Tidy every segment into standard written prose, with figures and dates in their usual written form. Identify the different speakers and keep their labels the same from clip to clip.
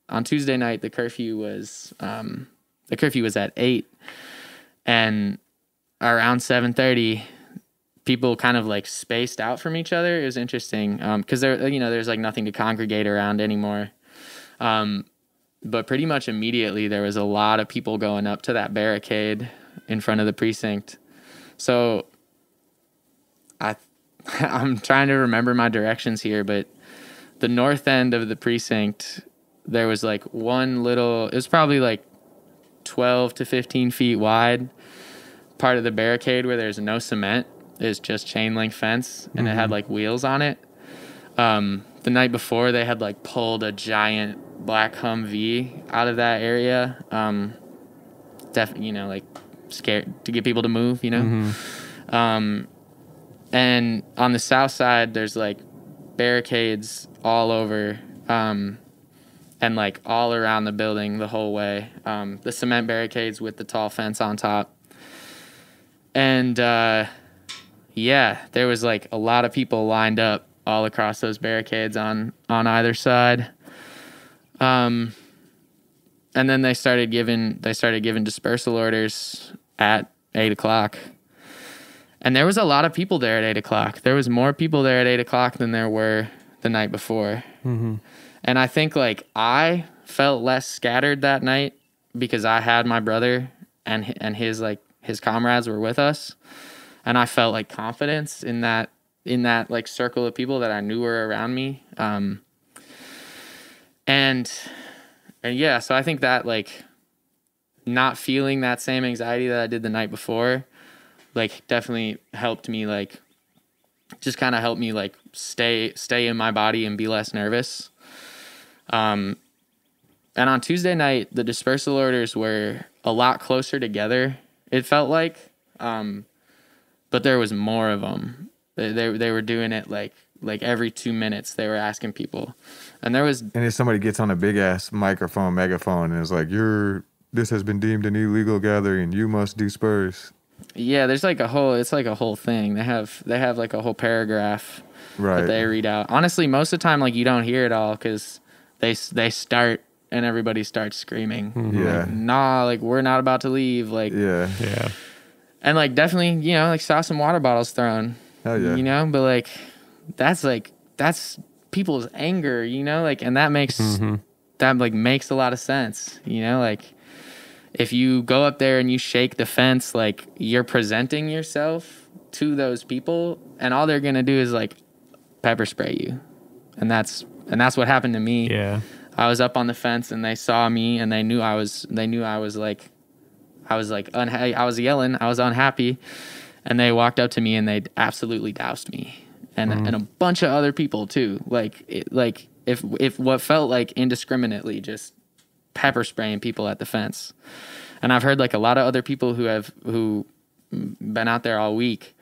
Speaker 1: on Tuesday night, the curfew was at 8, and around 7:30, people kind of like spaced out from each other. It was interesting because there's like nothing to congregate around anymore. But pretty much immediately there was a lot of people going up to that barricade in front of the precinct. So I'm trying to remember my directions here, but the north end of the precinct, there was like it was probably like 12 to 15 feet wide. Part of the barricade where there's no cement is just chain link fence, and it had like wheels on it. The night before, they had like pulled a giant black Humvee out of that area. Like scared to get people to move, and on the south side, there's like barricades all over, and like all around the building the whole way. The cement barricades with the tall fence on top. And there was like a lot of people lined up all across those barricades on either side. And then they started giving dispersal orders at 8:00. And there was a lot of people there at 8:00. There was more people there at 8:00 than there were the night before. Mm-hmm. And I think like I felt less scattered that night because I had my brother and his comrades were with us, and I felt like confidence in that like circle of people that I knew were around me. So I think that like not feeling that same anxiety that I did the night before, like definitely helped me like just kind of helped me like stay in my body and be less nervous. And on Tuesday night, the dispersal orders were a lot closer together, it felt like, but there was more of them. They were doing it like every 2 minutes they were asking people, and if
Speaker 2: somebody gets on a big ass megaphone, and is like, this has been deemed an illegal gathering, you must disperse.
Speaker 1: Yeah, there's like it's like a whole thing. They have like a whole paragraph that they read out. Honestly, most of the time, like you don't hear it all because they start and everybody starts screaming.
Speaker 2: Mm-hmm. Yeah.
Speaker 1: Like, nah, like we're not about to leave. Like,
Speaker 2: yeah.
Speaker 1: And like definitely, like saw some water bottles thrown.
Speaker 2: Hell yeah.
Speaker 1: But like that's people's anger, like, and that makes makes a lot of sense. Like if you go up there and you shake the fence, like you're presenting yourself to those people, and all they're gonna do is like pepper spray you, and that's what happened to me.
Speaker 3: Yeah.
Speaker 1: I was up on the fence and they saw me and they knew I was like I was yelling, I was unhappy, and they walked up to me and they absolutely doused me and a bunch of other people too. If what felt like indiscriminately just pepper spraying people at the fence. And I've heard like a lot of other people who been out there all week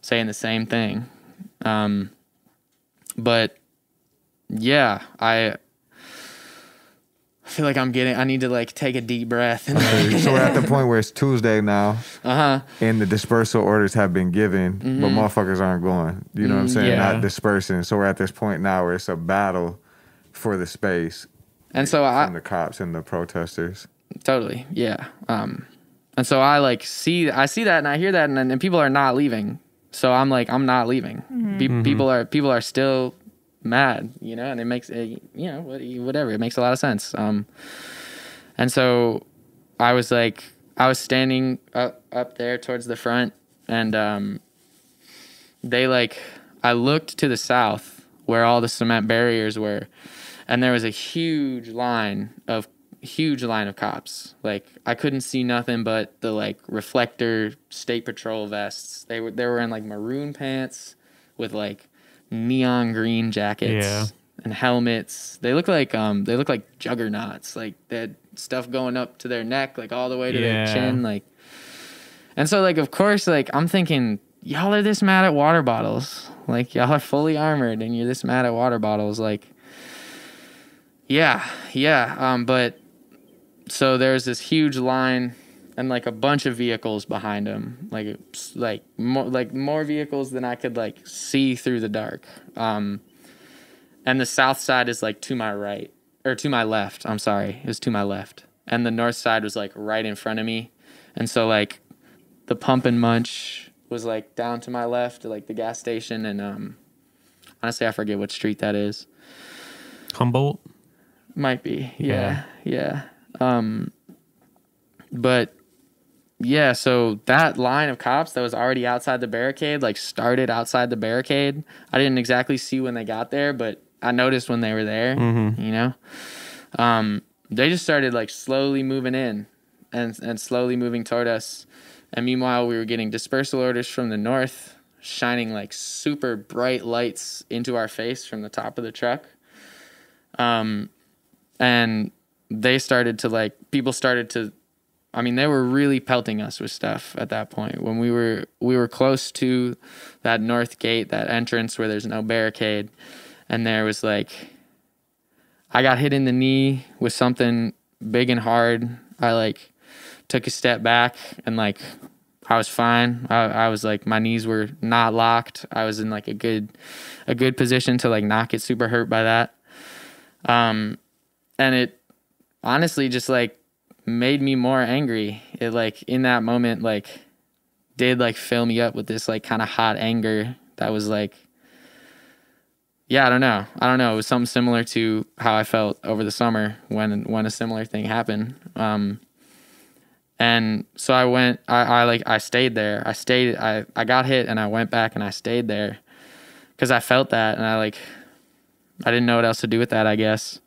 Speaker 1: saying the same thing. But yeah, I feel like I need to like take a deep breath.
Speaker 2: So we're at the point where it's Tuesday now. And the dispersal orders have been given, but motherfuckers aren't going. You know what I'm saying?
Speaker 1: Yeah.
Speaker 2: Not dispersing. So we're at this point now where it's a battle for the space.
Speaker 1: And so
Speaker 2: from the cops and the protesters.
Speaker 1: Totally. Yeah. And so I see that and I hear that and people are not leaving. So I'm like, I'm not leaving. People are still mad, and it makes whatever. It makes a lot of sense. And so I was standing up there towards the front, and I looked to the south where all the cement barriers were, and there was a huge line of cops. Like I couldn't see nothing but the like reflector state patrol vests. They were in like maroon pants with like neon green jackets and helmets. They look like juggernauts. Like they had stuff going up to their neck, like all the way to their chin. Like, and so like of course like I'm thinking, y'all are this mad at water bottles. Like y'all are fully armored and you're this mad at water bottles. Like, yeah. But so there's this huge line and like a bunch of vehicles behind him, like more vehicles than I could like see through the dark. And the south side is like to my right, or to my left. I'm sorry. It was to my left. And the north side was like right in front of me. And so like the Pump and Munch was like down to my left, like the gas station. And honestly, I forget what street that is.
Speaker 3: Humboldt?
Speaker 1: Might be. Yeah. But yeah, so that line of cops that was already outside the barricade, like started outside the barricade. I didn't exactly see when they got there, but I noticed when they were there, you know. They just started like slowly moving in and slowly moving toward us. And meanwhile, we were getting dispersal orders from the north, shining like super bright lights into our face from the top of the truck. And they started to like, people started to, I mean, they were really pelting us with stuff at that point. When we were close to that north gate, that entrance where there's no barricade, and there was like, I got hit in the knee with something big and hard. I like took a step back and like I was fine. I was like, my knees were not locked. I was in like a good position to like not get super hurt by that. And it honestly just like made me more angry. It like in that moment like did like fill me up with this like kind of hot anger that was like, yeah, I don't know. It was something similar to how I felt over the summer when a similar thing happened. And so I stayed there. I got hit and I went back and I stayed there because I felt that, and I didn't know what else to do with that, I guess.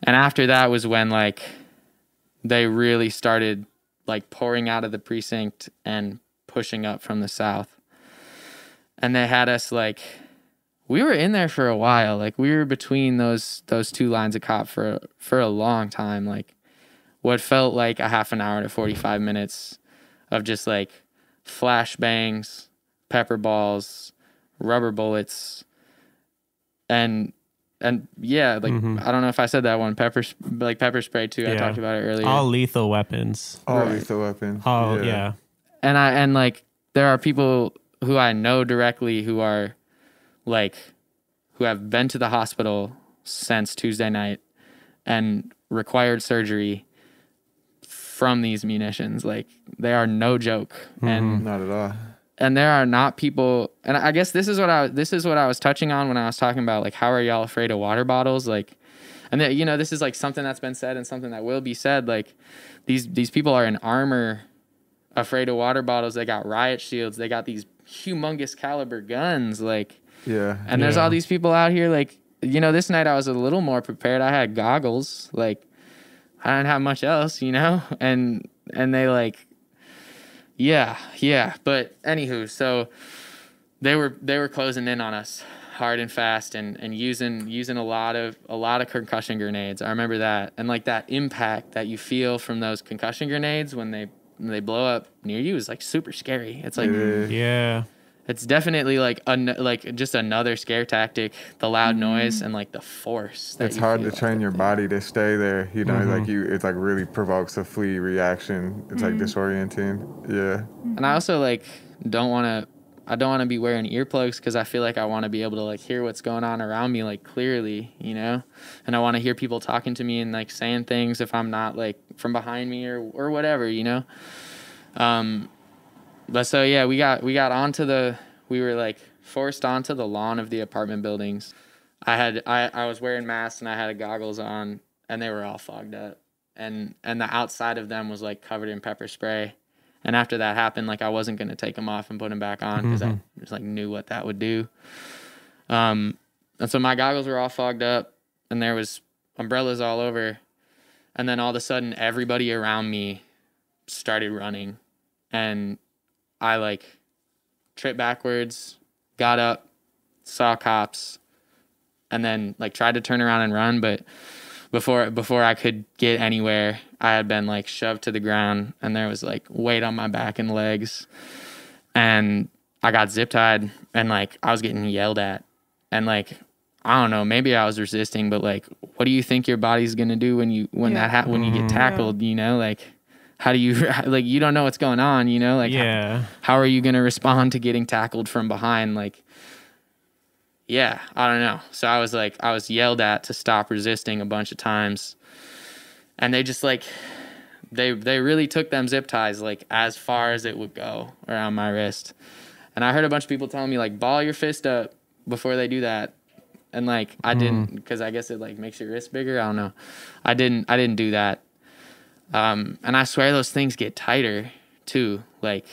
Speaker 1: And after that was when like they really started like pouring out of the precinct and pushing up from the south. And they had us like, we were in there for a while. Like we were between those two lines of cop for a long time. Like what felt like a half an hour to 45 minutes of just like flashbangs, pepper balls, rubber bullets, and yeah, like I don't know if I said that one, pepper spray too. Yeah. I talked about it earlier.
Speaker 3: All lethal weapons.
Speaker 2: Lethal weapons.
Speaker 3: Oh yeah.
Speaker 1: And like there are people who I know directly who are like who have been to the hospital since Tuesday night and required surgery from these munitions. Like they are no joke. And
Speaker 2: not at all.
Speaker 1: And there are not people, and I guess this is what I was touching on when I was talking about like how are y'all afraid of water bottles? Like, and you know, this is like something that's been said and something that will be said. Like these people are in armor, afraid of water bottles. They got riot shields. They got these humongous caliber guns. Like,
Speaker 2: yeah.
Speaker 1: And there's all these people out here. Like, you know, this night I was a little more prepared. I had goggles. Like, I didn't have much else, you know, and they like. Yeah. But anywho, so they were closing in on us hard and fast and using a lot of concussion grenades. I remember that. And like that impact that you feel from those concussion grenades when they blow up near you is like super scary. It's like,
Speaker 3: yeah.
Speaker 1: It's definitely like just another scare tactic, the loud noise and like the force.
Speaker 2: It's hard to train your body to stay there. You know, like it's like really provokes a flee reaction. It's like disorienting. Yeah.
Speaker 1: And I also like don't want to be wearing earplugs because I feel like I want to be able to like hear what's going on around me like clearly, you know, and I want to hear people talking to me and like saying things if I'm not like from behind me or whatever, you know. But so yeah, we got we were like forced onto the lawn of the apartment buildings. I was wearing masks and I had goggles on and they were all fogged up. And the outside of them was like covered in pepper spray. And after that happened, like I wasn't going to take them off and put them back on because I just like knew what that would do. And so my goggles were all fogged up and there was umbrellas all over. And then all of a sudden everybody around me started running and I like tripped backwards, got up, saw cops, and then like tried to turn around and run. But before I could get anywhere, I had been like shoved to the ground and there was like weight on my back and legs. And I got zip tied and like I was getting yelled at. And like, I don't know, maybe I was resisting, but like, what do you think your body's going to do when you get tackled, you know, like, how do you, like, you don't know what's going on, you know? Like, how are you going to respond to getting tackled from behind? Like, yeah, I don't know. So I was yelled at to stop resisting a bunch of times. And they just like, they really took them zip ties like as far as it would go around my wrist. And I heard a bunch of people telling me like, ball your fist up before they do that. And like, I didn't, because I guess it like makes your wrist bigger. I don't know. I didn't do that. And I swear those things get tighter too. Like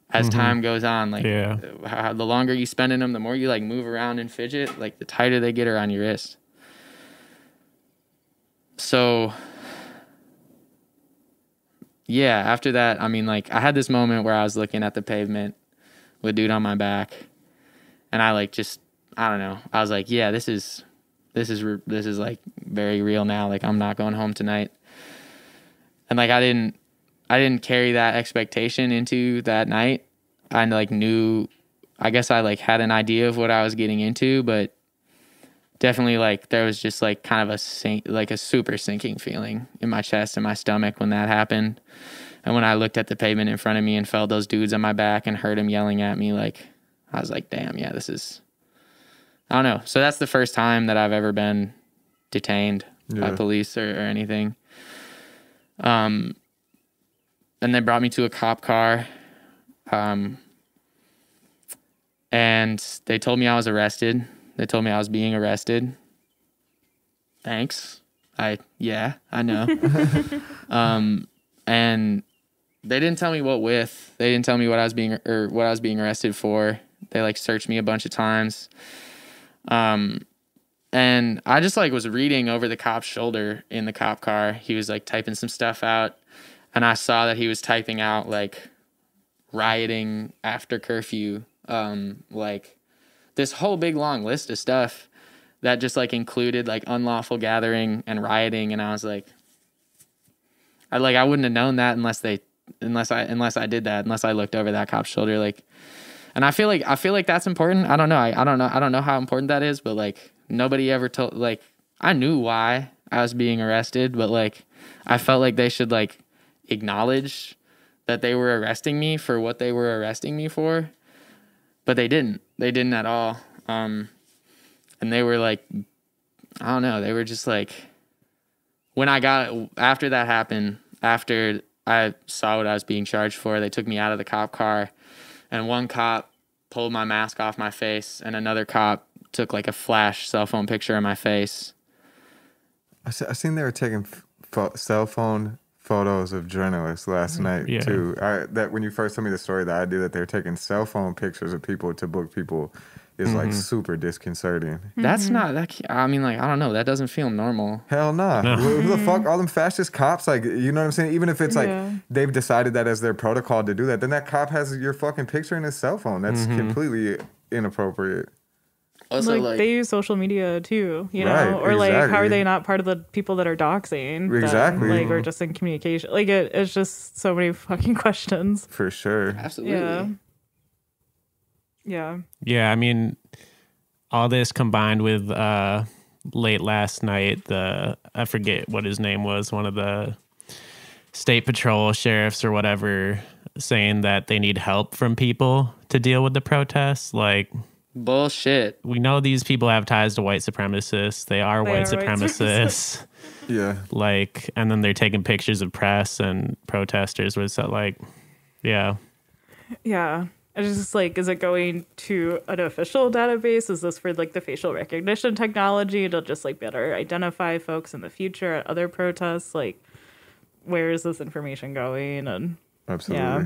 Speaker 1: as time goes on, like the longer you spend in them, the more you like move around and fidget, like the tighter they get around your wrist. So yeah, after that, I mean, like I had this moment where I was looking at the pavement with dude on my back, and I like just, I don't know. I was like, yeah, this is like very real now. Like I'm not going home tonight. And like I didn't carry that expectation into that night. I like knew, I guess I like had an idea of what I was getting into, but definitely like there was just like kind of a super sinking feeling in my chest and my stomach when that happened. And when I looked at the pavement in front of me and felt those dudes on my back and heard them yelling at me, like I was like, damn, yeah, this is, I don't know. So that's the first time that I've ever been detained by police or anything. And they brought me to a cop car. And they told me I was arrested. They told me I was being arrested. Thanks. I know. And they didn't tell me what with. They didn't tell me what I was being arrested for. They like searched me a bunch of times. And I just like was reading over the cop's shoulder in the cop car. He was like typing some stuff out, and I saw that he was typing out like rioting after curfew, like this whole big long list of stuff that just like included like unlawful gathering and rioting. And I was like, I wouldn't have known that unless I did that, unless I looked over that cop's shoulder. Like, and I feel like that's important. I don't know how important that is, but like nobody ever told, like, I knew why I was being arrested, but like, I felt like they should like acknowledge that they were arresting me for what they were arresting me for, but they didn't at all. And they were like, I don't know. They were just like, after that happened, after I saw what I was being charged for, they took me out of the cop car, and one cop pulled my mask off my face, and another cop took like a flash cell phone picture of my face.
Speaker 2: I seen they were taking cell phone photos of journalists last night too. That when you first told me the story, the idea that they're taking cell phone pictures of people to book people is like super disconcerting.
Speaker 1: That's not that. I mean, like, I don't know. That doesn't feel normal.
Speaker 2: Hell nah. No. Who the fuck? All them fascist cops, like, you know what I'm saying? Even if it's like they've decided that as their protocol to do that, then that cop has your fucking picture in his cell phone. That's completely inappropriate.
Speaker 4: Also, like they use social media too, you know, right, or like how are they not part of the people that are doxing?
Speaker 2: Exactly.
Speaker 4: Them, like, or just in communication. Like it's just so many fucking questions.
Speaker 2: For sure.
Speaker 1: Absolutely.
Speaker 4: Yeah.
Speaker 3: Yeah, I mean, all this combined with late last night, I forget what his name was, one of the state patrol sheriffs or whatever, saying that they need help from people to deal with the protests. Like,
Speaker 1: bullshit.
Speaker 3: We know these people have ties to white supremacists. They are white supremacists.
Speaker 2: Yeah.
Speaker 3: Like, and then they're taking pictures of press and protesters with like, yeah.
Speaker 4: Yeah. It's just like, is it going to an official database? Is this for like the facial recognition technology to just like better identify folks in the future at other protests? Like, where is this information going? And
Speaker 2: absolutely.
Speaker 4: Yeah.